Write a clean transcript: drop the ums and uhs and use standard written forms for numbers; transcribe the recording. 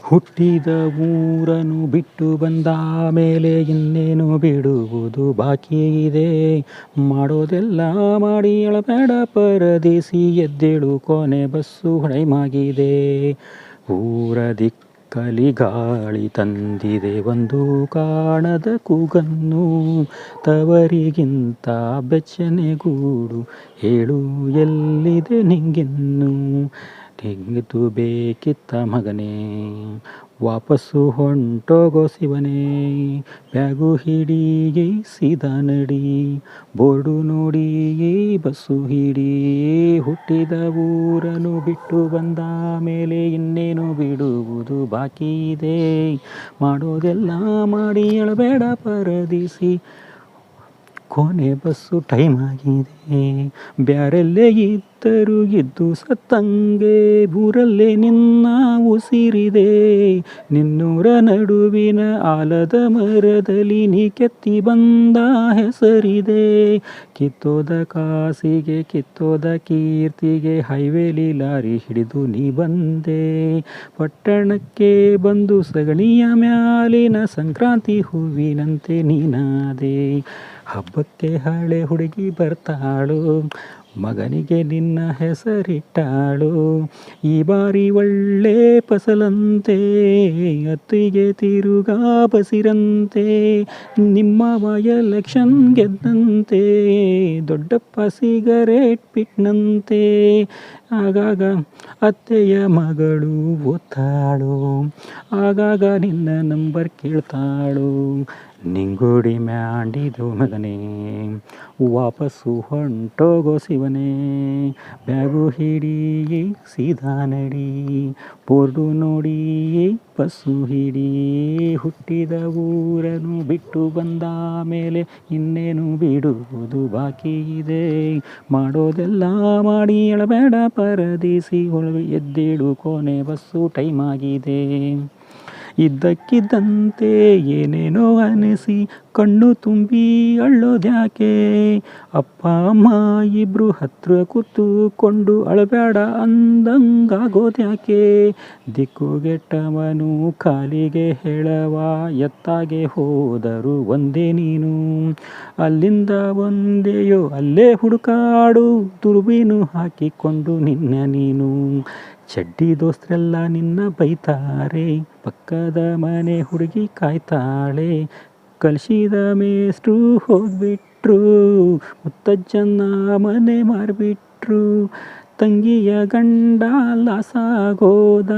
ಹುಟ್ಟಿದ ಊರನ್ನು ಬಿಟ್ಟು ಬಂದ ಮೇಲೆ ಇನ್ನೇನು ಬಿಡುವುದು ಬಾಕಿ ಇದೆ. ಮಾಡೋದೆಲ್ಲ ಮಾಡಿ ಅಳಬೇಡ ಪರದೇಸಿ, ಎದ್ದೇಳು ಕೊನೆ ಬಸ್ಸು ಹೊಡೆಮಾಗಿದೆ. ಊರ ದಿಕ್ಕಲಿ ಗಾಳಿ ತಂದಿದೆ ಒಂದು ಕಾಣದ ಕೂಗನ್ನು, ತವರಿಗಿಂತ ಬೆಚ್ಚನೆ ಗೂಡು ಹೇಳು ಎಲ್ಲಿದೆ ನಿಂಗಿನ್ನು. ತೆಗೆದು ಬೇಕಿತ್ತ ಮಗನೇ ವಾಪಸ್ಸು ಹೊಂಟೋಗೋ ಶಿವನೇ, ಬ್ಯಾಗು ಹಿಡಿ ಸೀದಾ ನಡಿ, ಬೋರ್ಡು ನೋಡಿ ಬಸ್ಸು ಹಿಡಿ. ಹುಟ್ಟಿದ ಊರನ್ನು ಬಿಟ್ಟು ಬಂದ ಮೇಲೆ ಇನ್ನೇನು ಬಿಡುವುದು ಬಾಕಿ ಇದೆ. ಮಾಡೋದೆಲ್ಲ ಮಾಡಿ ಅಳಬೇಡ ಪರದೇಸಿ, ಕೊನೆ ಬಸ್ಸು ಟೈಮ್ ಆಗಿದೆ. ಬ್ಯಾರಲ್ಲೇ ಇದ್ದರು ಇದ್ದು ಸತ್ತಂಗೆ, ಊರಲ್ಲೇ ನಿನ್ನ ಉಸಿರಿದೆ. ನಿನ್ನೂರ ನಡುವಿನ ಆಲದ ಮರದಲ್ಲಿ ನೀ ಕೆತ್ತಿ ಬಂದ ಹೆಸರಿದೆ. ಕಿತ್ತೋದ ಕಾಸಿಗೆ ಕಿತ್ತೋದ ಕೀರ್ತಿಗೆ ಹೈವೇಲಿ ಲಾರಿ ಹಿಡಿದು ನೀ ಬಂದೆ. ಪಟ್ಟಣಕ್ಕೆ ಬಂದು ಸಗಣಿಯ ಮ್ಯಾಲಿನ ಸಂಕ್ರಾಂತಿ ಹೂವಿನಂತೆ ನೀನಾದೆ. ಹಬ್ಬಕ್ಕೆ ಹಳೆ ಹುಡುಗಿ ಬರ್ತಾಳು, ಮಗನಿಗೆ ನಿನ್ನ ಹೆಸರಿಟ್ಟಾಳು. ಈ ಬಾರಿ ಒಳ್ಳೆ ಫಸಲಂತೆ, ಅತ್ತಿಗೆ ತಿರುಗಾ ಬಸಿರಂತೆ. ನಿಮ್ಮವ ಎಲೆಕ್ಷನ್ ಗೆದ್ದಂತೆ, ದೊಡ್ಡಪ್ಪ ಸಿಗರೇಟ್ ಬಿಟ್ನಂತೆ. ಆಗಾಗ ಅತ್ತೆಯ ಮಗಳು ಓದ್ತಾಳು, ಆಗಾಗ ನಿನ್ನ ನಂಬರ್ ಕೇಳ್ತಾಳು. ನಿಂಗುಡಿ ಮ್ಯಾಂಡಿದು ಮಗನೇ ವಾಪಸ್ಸು ಹೊಂಟೋಗೋ ಶಿವನೇ, ಬ್ಯಾಗು ಹಿಡಿ ಸೀದಾ ನಡಿ, ಬೋರ್ಡು ನೋಡಿ ಬಸ್ಸು ಹಿಡಿ. ಹುಟ್ಟಿದ ಊರನ್ನು ಬಿಟ್ಟು ಬಂದ ಮೇಲೆ ಇನ್ನೇನು ಬಿಡುವುದು ಬಾಕಿ ಇದೆ. ಮಾಡೋದೆಲ್ಲ ಮಾಡಿ ಅಳಬೇಡ ಪರದೇಸಿ, ಎದ್ದೇಳು ಕೊನೆ ಬಸ್ಸು ಟೈಮ್ ಆಗಿದೆ. ಇದ್ದಕ್ಕಿದ್ದಂತೆ ಏನೇನೋ ಅನಿಸಿ ಕಣ್ಣು ತುಂಬಿ ಅಳ್ಳೋದ್ಯಾಕೆ. ಅಪ್ಪ ಅಮ್ಮ ಇಬ್ರು ಹತ್ರ ಕೂತುಕೊಂಡು ಅಳಬೇಡ ಅಂದಂಗಾಗೋದ್ಯಾಕೆ. ದಿಕ್ಕುಗೆಟ್ಟವನು ಕಾಲಿಗೆ ಹೇಳವ ಎತ್ತಾಗೆ ಹೋದರು ಒಂದೇ ನೀನು. ಅಲ್ಲಿಂದ ಒಂದೆಯೋ ಅಲ್ಲೇ ಹುಡುಕಾಡು, ದುರ್ಬೀನು ಹಾಕಿಕೊಂಡು ನಿನ್ನ ನೀನು. ಚಡ್ಡಿ ದೋಸ್ತರೆಲ್ಲ ನಿನ್ನ ಬೈತಾರೆ, ಪಕ್ಕದ ಮನೆ ಹುಡುಗಿ ಕಾಯ್ತಾಳೆ. ಕಲಿಸಿದ ಮೇಷ್ಟ್ರು ಹೋಗ್ಬಿಟ್ರು, ಮುತ್ತಜ್ಜನ ಮನೆ ಮಾರ್ಬಿಟ್ರು. ತಂಗಿಯ ಗಂಡ ಲಾಸಾಗೋದ,